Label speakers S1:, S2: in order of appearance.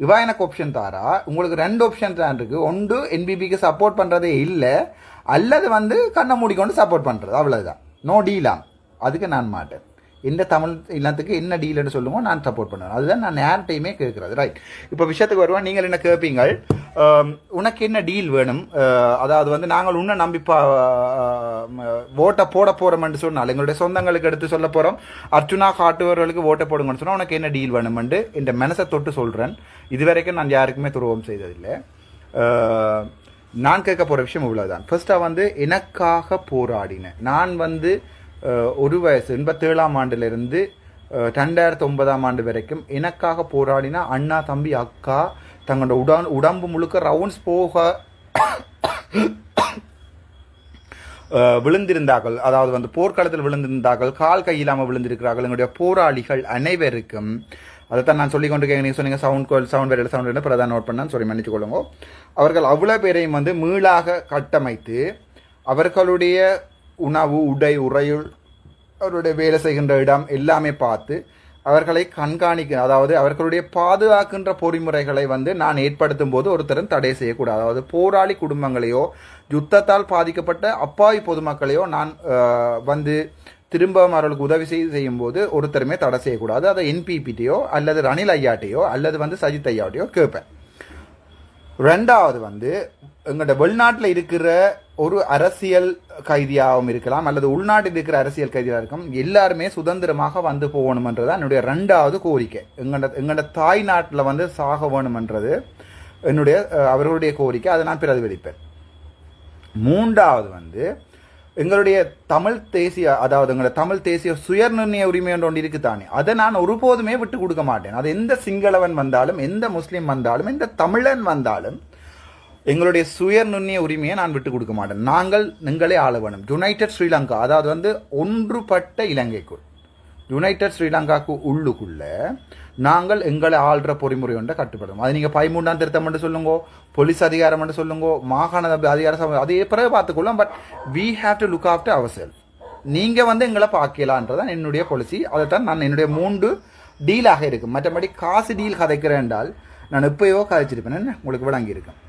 S1: இவா எனக்கு ஆப்ஷன் தாரா, உங்களுக்கு 2 ஆப்ஷன் தான் இருக்கு. ஒன்று என்பிபிக்கு சப்போர்ட் பண்ணுறதே இல்லை, அல்லது வந்து கண்ணை மூடிக்கொண்டு சப்போர்ட் பண்ணுறது, அவ்வளோதான். நோ டீலாம். அதுக்கு நான் மாட்டேன். இந்த தமிழ் இல்லத்துக்கு என்ன டீல்னு சொல்லுங்க, நான் சப்போர்ட் பண்ணுவேன். அதுதான் நான் நேரத்தையுமே கேட்குறது. ரைட், இப்போ விஷயத்துக்கு வருவேன். நீங்கள் என்ன கேட்பீங்க, உனக்கு என்ன டீல் வேணும், அதாவது வந்து நாங்கள் உன்னை நம்பி ஓட்டை போட போகிறோம்னு சொன்னால், எங்களுடைய சொந்தங்களுக்கு எடுத்து சொல்ல போகிறோம், அர்ச்சுனா காட்டுவர்களுக்கு ஓட்டை போடுங்கன்னு சொன்னால் உனக்கு என்ன டீல் வேணுமென்று இந்த மனசை தொட்டு சொல்கிறேன். இதுவரைக்கும் நான் யாருக்குமே துரோகம் செய்ததில்லை. நான் கேட்க போகிற விஷயம் இவ்வளோதான். ஃபர்ஸ்ட்டாக வந்து எனக்காக போராடினேன். நான் வந்து ஒரு வயசு 87ஆம் ஆண்டிலிருந்து 2009ஆம் ஆண்டு வரைக்கும் எனக்காக போராடினா அண்ணா தம்பி அக்கா தங்களோட உடம்பு முழுக்க ரவுண்ட்ஸ் போக விழுந்திருந்தார்கள். அதாவது வந்து போர்க்களத்தில் விழுந்திருந்தார்கள், கால் கையில்லாமல் விழுந்திருக்கிறார்கள். எங்களுடைய போராளிகள் அனைவருக்கும் அதைத்தான் நான் சொல்லிக் கொண்டு நீங்கள் சொன்னீங்க சவுண்ட் வேறு பிரதான் நோட் பண்ணான்னு சொல்லி மன்னிச்சு கொள்ளுங்க. அவர்கள் அவ்வளோ பேரையும் வந்து மீளாக கட்டமைத்து அவர்களுடைய உணவு, உடை, உறையுள், அவருடைய வேலை செய்கின்ற இடம் எல்லாமே பார்த்து அவர்களை கண்காணிக்க, அதாவது அவர்களுடைய பாதுகாக்கின்ற பொறிமுறைகளை வந்து நான் ஏற்படுத்தும் போது ஒருத்தரும் தடை செய்யக்கூடாது. அதாவது போராளி குடும்பங்களையோ யுத்தத்தால் பாதிக்கப்பட்ட அப்பாவி பொதுமக்களையோ நான் வந்து திரும்ப அவர்களுக்கு உதவி செய்யும் போது ஒருத்தருமே தடை செய்யக்கூடாது. அதை என்பிபிட்டையோ அல்லது ரணில் ஐயாட்டையோ அல்லது வந்து சஜித் ஐயாட்டையோ கேட்பேன். ரெண்டாவது வந்து எங்கள்ட வெளிநாட்டில் இருக்கிற ஒரு அரசியல் கைதியாகவும் இருக்கலாம் அல்லது உள்நாட்டில் இருக்கிற அரசியல் கைதியாக இருக்கும், எல்லாருமே சுதந்திரமாக வந்து போகணுமன்றதான் என்னுடைய 2வது கோரிக்கை. எங்களோட தாய் நாட்டில் வந்து சாக வேணுமன்றது என்னுடைய அவர்களுடைய கோரிக்கை. அதை நான் பிரதிபலிப்பேன். 3வது வந்து எங்களுடைய தமிழ் தேசிய, அதாவது எங்களோட தமிழ் தேசிய சுயநிர்ணய உரிமை என்று ஒன்று இருக்குதானே, அதை நான் ஒருபோதுமே விட்டு கொடுக்க மாட்டேன். அது எந்த சிங்களவன் வந்தாலும், எந்த முஸ்லீம் வந்தாலும், எந்த தமிழன் வந்தாலும் எங்களுடைய சுயநிர்ணய உரிமையை நான் விட்டு கொடுக்க மாட்டேன். நாங்கள் எங்களே ஆள வேணும். யுனைடெட் ஸ்ரீலங்கா, அதாவது வந்து ஒன்றுபட்ட இலங்கைக்குள், யுனைடெட் ஸ்ரீலங்காவுக்கு உள்ளுக்குள்ள நாங்கள் எங்களை ஆள்ற பொறிமுறை ஒன்றை கட்டுப்படும். அது நீங்கள் 13ஆம் திருத்தம் என்று சொல்லுங்க, போலீஸ் அதிகாரம் என்று சொல்லுங்க, மாகாண அதிகாரம், அதே பிறகு பார்த்துக்கொள்ளும். But we have to look after our self. நீங்கள் வந்து எங்களை பார்க்கலான்றதான் என்னுடைய பாலிசி. அதைத்தான் நான் என்னுடைய 3 டீலாக இருக்கும். மற்றபடி காசு டீல் கதைக்கிறேன் என்றால் நான் எப்பயோ கதைச்சிருப்பேன். உங்களுக்கு விளங்கி இருக்கும்.